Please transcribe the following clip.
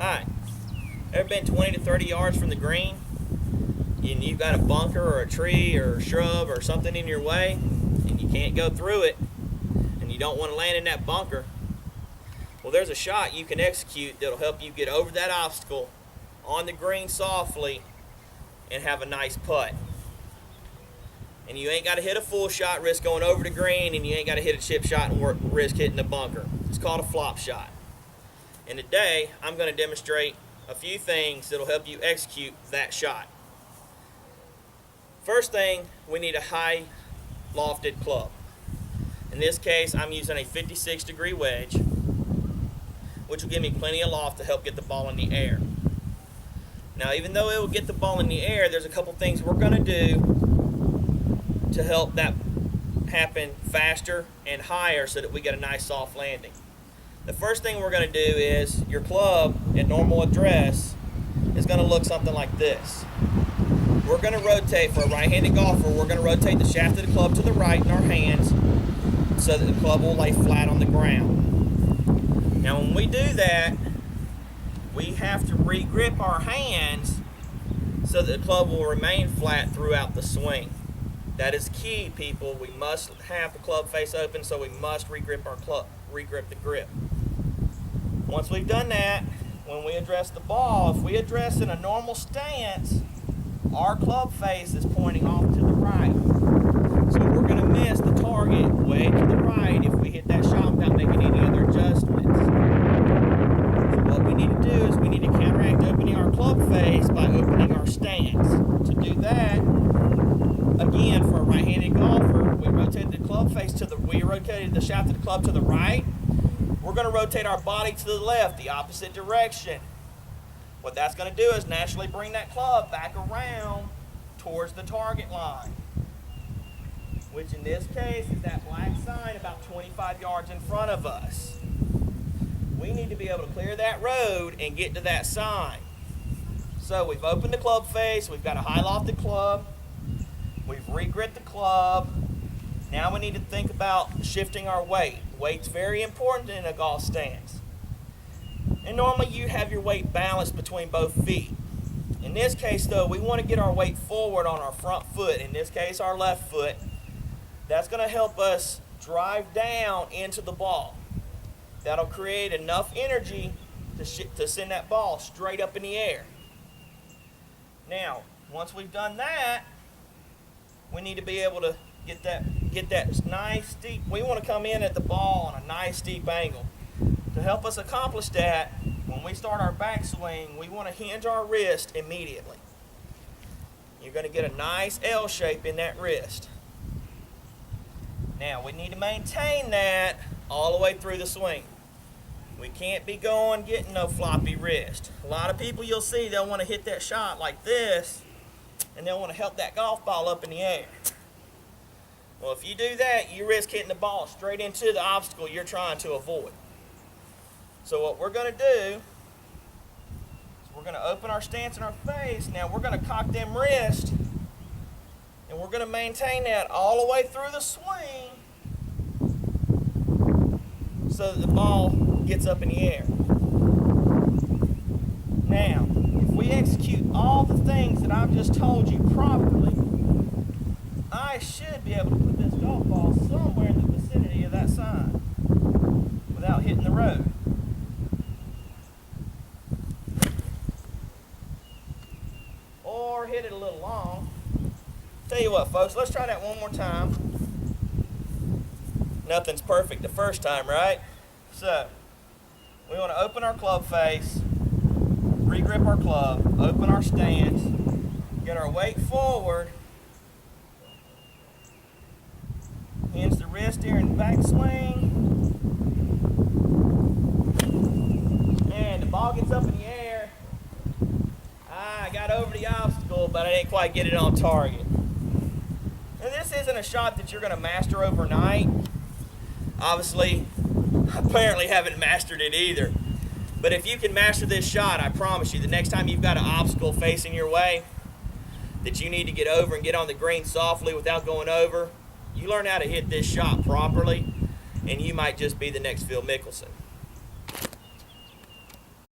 Alright, ever been 20 to 30 yards from the green and you've got a bunker or a tree or a shrub or something in your way and you can't go through it and you don't want to land in that bunker? Well, there's a shot you can execute that'll help you get over that obstacle on the green softly and have a nice putt. And you ain't got to hit a full shot, risk going over the green, and you ain't got to hit a chip shot and risk hitting the bunker. It's called a flop shot. And today, I'm going to demonstrate a few things that'll help you execute that shot. First thing, we need a high lofted club. In this case, I'm using a 56-degree wedge, which will give me plenty of loft to help get the ball in the air. Now, even though it will get the ball in the air, there's a couple things we're going to do to help that happen faster and higher so that we get a nice soft landing. The first thing we're going to do is your club at normal address is going to look something like this. We're going to rotate, for a right-handed golfer, we're going to rotate the shaft of the club to the right in our hands so that the club will lay flat on the ground. Now when we do that, we have to re-grip our hands so that the club will remain flat throughout the swing. That is key, people. We must have the club face open, so we must re-grip our club, re-grip the grip. Once we've done that, when we address the ball, if we address in a normal stance, our club face is pointing off to the right. So we're going to miss the target way to the right if we hit that shot without making any other adjustments. So what we need to do is we need to counteract opening our club face by opening our stance. To do that, again, for a right-handed golfer, we rotated the club face we rotated the shaft of the club to the right. We're going to rotate our body to the left, the opposite direction. What that's going to do is naturally bring that club back around towards the target line, which in this case is that black sign about 25 yards in front of us. We need to be able to clear that road and get to that sign. So we've opened the club face, we've got a high lofted club, we've re-gripped the club. Now we need to think about shifting our weight. Weight's very important in a golf stance. And normally you have your weight balanced between both feet. In this case though, we want to get our weight forward on our front foot, in this case our left foot. That's going to help us drive down into the ball. That'll create enough energy to send that ball straight up in the air. Now, once we've done that, we need to be able to get that nice steep. We want to come in at the ball on a nice steep angle. To help us accomplish that, when we start our backswing, we want to hinge our wrist immediately. You're going to get a nice L shape in that wrist. Now, we need to maintain that all the way through the swing. We can't be getting no floppy wrist. A lot of people you'll see, they'll want to hit that shot like this, and they'll want to help that golf ball up in the air. Well, if you do that, you risk hitting the ball straight into the obstacle you're trying to avoid. So what we're going to do is we're going to open our stance in our face. Now we're going to cock them wrists, and we're going to maintain that all the way through the swing so that the ball gets up in the air. Now, if we execute all the things that I've just told you properly, I should be able to put this golf ball somewhere in the vicinity of that sign without hitting the road. Or hit it a little long. Tell you what, folks, let's try that one more time. Nothing's perfect the first time, right? So, we want to open our club face, re-grip our club, open our stance, get our weight forward, hinge the wrist here in the backswing, and the ball gets up in the air. I got over the obstacle, but I didn't quite get it on target. And this isn't a shot that you're going to master overnight. Obviously, I apparently haven't mastered it either. But if you can master this shot, I promise you, the next time you've got an obstacle facing your way that you need to get over and get on the green softly without going over, you learn how to hit this shot properly, and you might just be the next Phil Mickelson.